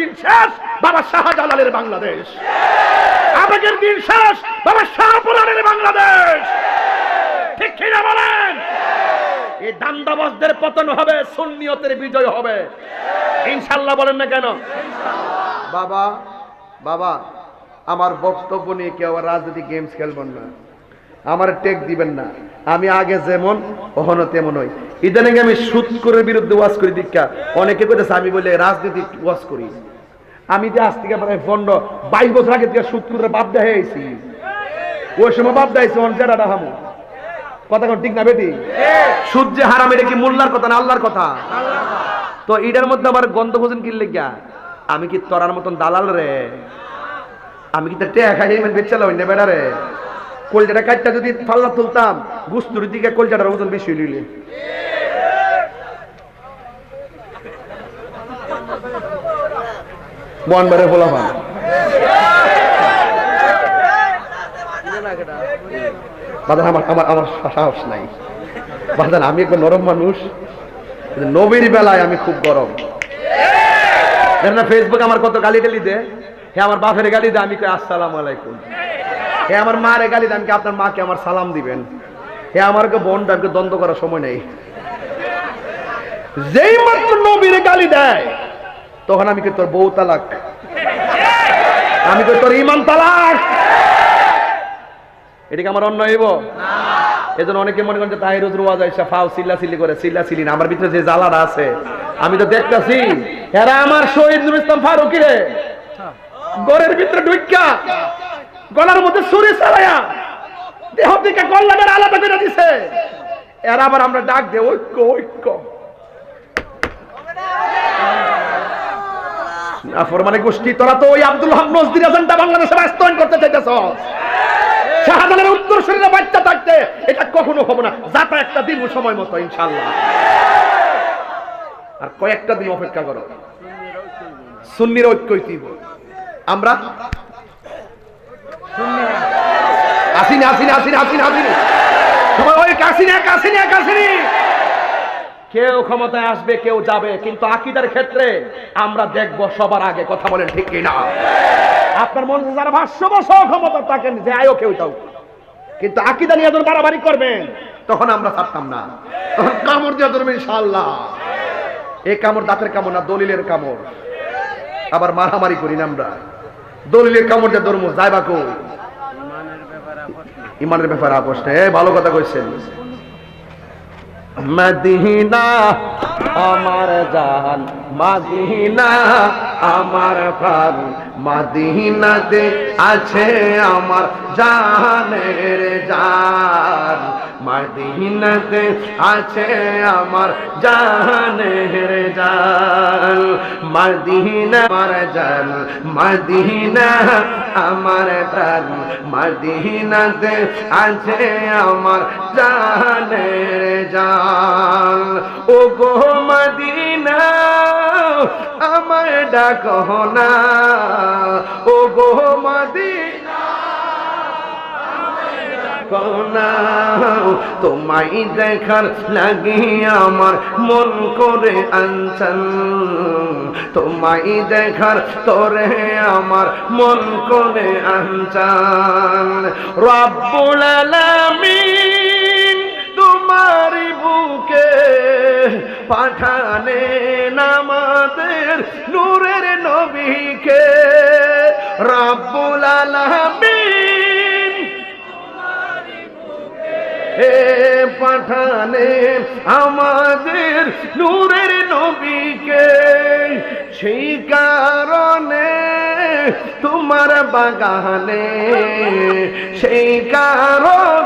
দিন শেষ বাবা শাহজালালের বাংলাদেশ, আবেগের দিন শেষ বাবা শাহপুরানের বাংলাদেশ। ঠিক কিনা বলেন? এই দান্দাবাজদের পতন হবে, সুন্নিয়তের বিজয় হবে ইনশাআল্লাহ। বলেন না কেন? বাবা বাবা আমার বক্তব্য নিয়ে কেউ রাজনীতি গেমস খেলবেন না, আমার টেক দিবেন না। আমি আগে যেমন কখনো তেমন হই। ইদানিং আমি সুদখোরের বিরুদ্ধে ওয়াজ করি দীক্ষা। অনেকে কইতেছে আমি বলে রাজনীতি ওয়াজ করি। আমি যে আজ থেকে প্রায় 22 বছর আগে থেকে সুদখোরের বাপ দেয়া হয়েছি। ওই সময় বাপ দেয়াইছি অনজেরা রাহামু। কথা কোন ঠিক না বেটি? সুদ যে হারাম, এটা কি মোল্লার কথা না আল্লাহর কথা? তো এটার মধ্যে আবার গন্ধ ভোজন কিনলে গিয়া আমি কি তোরার মতন দালাল রে? আমি কি তার টেয়া খাই মানে বেচালাম না বেড়া রে? কলজাটা কাটটা যদি পাল্লা তুলতাম গুস্তুর দিকে কলজাটার ওজন বেশি নিলে। বনবারে বলা হয় বাদান, আমার সাহস নাই বাদান। আমি একবার নরম মানুষ, নবীর বেলায় আমি খুব গরম। ফেসবুক আমার কত গালি টালি দে, হে আমার বাপের গালি দে, আমি কই আসসালামু আলাইকুম। হে আমার মারে গালি দে, আমি আপনার মাকে আমার সালাম দিবেন। হে আমারকে বোনটা আমাকে দ্বন্দ্ব করার সময় নেই। যেই মাত্র নবীর গালি দেয় তখন আমি কি তোর বউ তালাক, আমি কই তোর ইমান তালাক। এটা কি আমার অন্যায় হইব? এজন্য অনেকে মনে করেন যে তাই রোজ রোয়া যায় ফাও চিল্লা চিল্লি করে, চিল্লা চিল্লি না। আমার ভিতরে যে জ্বালাটা আছে আমি তো দেখতেছি। এরা আমার শহীদ নুরুল ইসলাম ফারুকী রে গরের ভিতরে ঢুইকা গলার মধ্যে ছুরি চালায়া দেহ থেকে কল্লাদের আলাদা করে দিছে। এরা আবার আমরা ডাক দে ঐক্য ঐক্য। নাফরমানে গোষ্ঠী, তোরা তো ওই আব্দুল হক নজরুল এজেন্ডা বাংলাদেশে বাস্তবায়ন করতে চাইতেছ। শাহজালালের উত্তর শরীরে বাচ্চা থাকতে এটা কখনো হবে না। যাতা একটা দিন সময় মতো ইনশাআল্লাহ। আর কয়েকটা দিন অপেক্ষা করো, সুন্নির ঐক্যই দিব। আমরা আসিনি আসিনি আসিনি আসিনি আসিনি সবাই ওই কাশিনি কাশিনি কাশিনি। কেউ ক্ষমতায় আসবে, কেউ যাবে, কিন্তু আকীদার ক্ষেত্রে আমরা দেখব সবার আগে। কথা বলেন ঠিক কিনা? আপনার মনে যারা 500 বছর ক্ষমতা থাকেন যে আয়ো কেউ তাও, কিন্তু আকীদা নিয়ে যখন বাড়াবাড়ি করবেন তখন আমরা ছাড়তাম না, তখন কামড় দিয়ে ধরবেন ইনশাআল্লাহ। এই কামড় দাঁতের কামড় না, দলিলের কামড়। আবার মারামারি করি না আমরা, দলিলের কামড় দিয়ে ধরবো। যাইবা কই? ইমানের ব্যাপারে আপোষ নেই। ভালো কথা কইছেন। মদিনা আমার জান, মদিনা আমার প্রাণ, মদিনাতে আছে আমার জানের জান, মদিনাতে আছে আমার জানের জান, মদিনা আমার জান, মদিনা আমার প্রাণ, মদিনাতে আছে আমার জানের জান। ও গো মদিনা আমায় ডাকো না, ও গো মদিনা আমায় ডাকো না। তোমায় দেখার লাগি আমার মন করে আনছান, তোমায় দেখার তোরে আমার মন করে আনছান। রব্বুল আলামিন তোমার বুকে পাঠালেন আমাদের নূরের নবীকে। রব্বুল আলামিন পাঠালেন আমাদের নূরের নবীকে। সেই কারণে তোমার বাগানে, সেই কারণে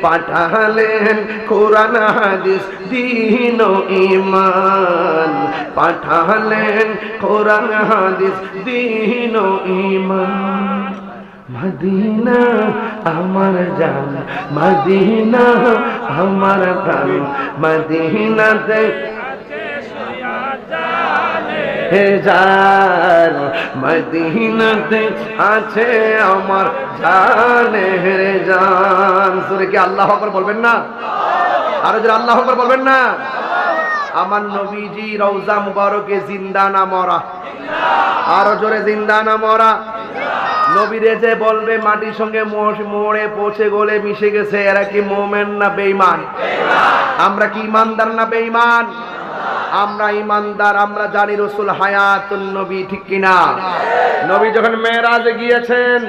পাঠালেন কোরআন হাদিস দ্বীন ও ঈমান, পাঠালেন কোরআন হাদিস দ্বীন ও ঈমান। মদিনা আমার জান, মদিনা আমার প্রাণ, মদিনাতে হে জান, মদিনাতে আছে আমার জানের জান। সুরে কি আল্লাহু আকবার বলবেন না? আরো জোরে আল্লাহু আকবার বলবেন না? আমার নবীজি রওজা মুবারকে জিন্দা না মরা? আরো জোরে জিন্দা না মরা? নবীরে যে বলবে মাটির সঙ্গে মোড়ে পৌঁছে গলে মিশে গেছে, এরা কি মুমিন না বেঈমান? আমরা কি ইমানদার না বেঈমান? আমরা ইমানদার। আমরা জানি রাসূল হায়াতুন নবী, ঠিক কিনা? নবী যখন মেরাজে গিয়েছেন,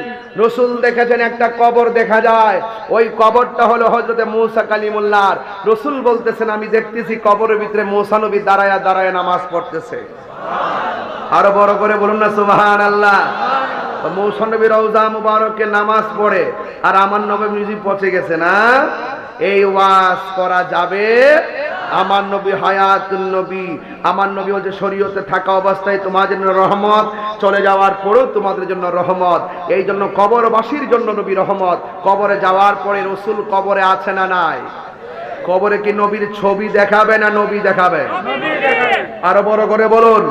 রাসূল দেখেছেন একটা কবর দেখা যায়, ওই কবরটা হলো হযরতে মূসা কালিমুল্লাহ। রাসূল বলতেছেন আমি দেখতেছি কবরের ভিতরে মূসা নবী দাঁড়ায়া দাঁড়ায়া নামাজ পড়তেছে। আরো বড় করে বলুন না সুবহানাল্লাহ। মূসা নবী রওজা মুবারকে নামাজ পড়ে আর আমার নবী মিউজিক পৌঁছে গেছে না। এই ওয়াজ করা যাবে? আমার নবী হায়াতুন নবী, আমার নবী বলছে শরীয়তে থাকা অবস্থায় তোমাদের জন্য রহমত, চলে যাওয়ার পরেও তোমাদের জন্য রহমত। এই জন্য কবরবাসীর জন্য নবী রহমত। কবরে যাওয়ার পরে রাসূল কবরে আছে না নাই? কবরে কি নবীর ছবি দেখাবে না নবী দেখাবে? আরো বড় করে বলুন,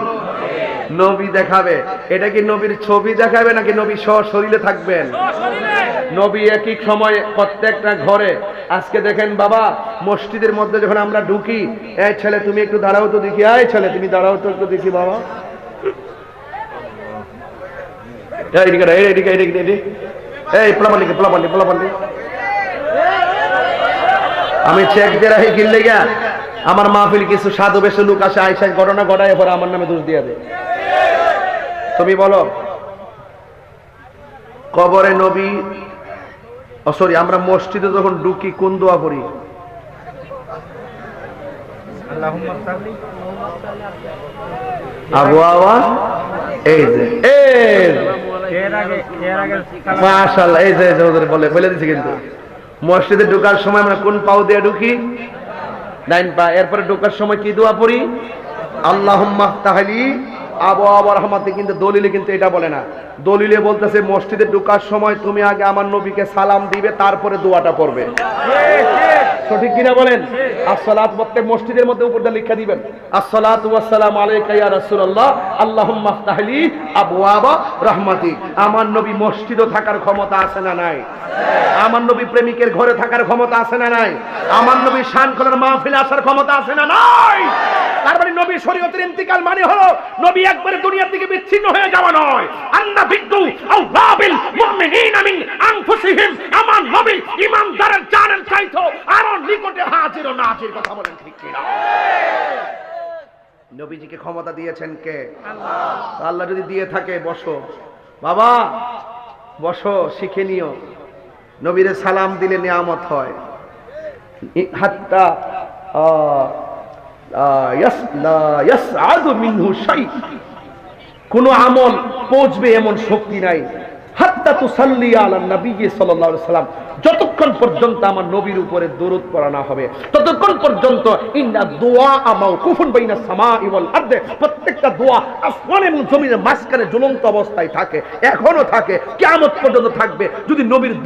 নবী দেখাবে। এটা কি নবীর ছবি দেখাবে নাকি নবী সশরীরে থাকবেন? নবী একই সময়ে প্রত্যেকটা ঘরে। আজকে দেখেন বাবা, মসজিদের মধ্যে যখন আমরা ঢুকি, এই ছেলে তুমি একটু দাঁড়াও তো দেখি, এই ছেলে তুমি দাঁড়াও তো একটু দেখি বাবা, এই পোলাপান্ডি আমি চেক দিয়ে রাখি কিনলে গিয়া আমার মাহফিল কিছু সাধু বেশি লোক আসে, আইসা ঘটনা ঘটায় পরে আমার নামে দোষ দিয়ে দেয়। তুমি বলো কবরে নবী, সরি আমরা মসজিদে যখন ঢুকি কোন দোয়া পড়ি? আবু আওয়া, এই যে মাশাআল্লাহ, এই যে ওদের বলে দিছি। কিন্তু মসজিদে ঢোকার সময় আমরা কোন পাও দিয়ে ঢুকি? ডাইন পা। এরপরে ঢোকার সময় কি দোয়া পড়ি? আল্লাহুম্মা ফতাহলি আবওয়াব রাহমাতি। কিন্তু দলিলে কিন্তু এটা বলে না। দলিলে বলতেছে মসজিদে ঢোকার সময় তুমি আগে আমার নবীকে সালাম দিবে, তারপরে দোয়াটা পড়বে। সঠিক কিনা বলেন? আসসালাত প্রত্যেক মসজিদের মধ্যে উপরটা লিখে দিবেন, আসসালাতু ওয়াসসালামু আলাইকা ইয়া রাসূলুল্লাহ আল্লাহুম্মা ফতাহলি আবওয়াব রাহমাতি। আমার নবী মসজিদে থাকার ক্ষমতা আছে না নাই? আমার নবী প্রেমিকের ঘরে থাকার ক্ষমতা আছে না নাই? আমার নবী শানখোলার মাহফিলে আসার ক্ষমতা আছে না নাই? তার মানে নবী শরীয়তের ইন্তিকাল মানে হলো নবী একবারে দুনিয়া থেকে বিচ্ছিন্ন হয়ে যাওয়া নয়। আন্না বিদ্দু আওয়াবিল মুমিনিনা মিন আনফুসিহিম। আমার নবী ঈমানদারের জানের চাইতো আরো নিকটে হাজির ও নাজির। কথা বলেন ঠিক কি না? নবীজিকে ক্ষমতা দিয়েছেন কে? আল্লাহ। আল্লাহ যদি দিয়ে থাকে, বসো বাবা, বসো, শিখে নিও। নবীরে সালাম দিলে নিয়ামত হয়। হাত্তা কোন আমল পৌঁছবে এমন শক্তি নাই। হাত্তা তুসাল্লি আলা নবী সাল্লাল্লাহু আলাইহি সাল্লাম, যতক্ষণ পর্যন্ত আমার নবীর উপরে দরুদ পড়া না হবে ততক্ষণ পর্যন্ত ইন্না দুআ মাওকুফুন বাইনা সামাই ওয়াল আরদ। প্রত্যেকটা দোয়া আসমান এবং জমিনের মাঝখানে ঝুলন্ত অবস্থায় থাকে, এখনো থাকে, কিয়ামত পর্যন্ত থাকবে। যদি নবীর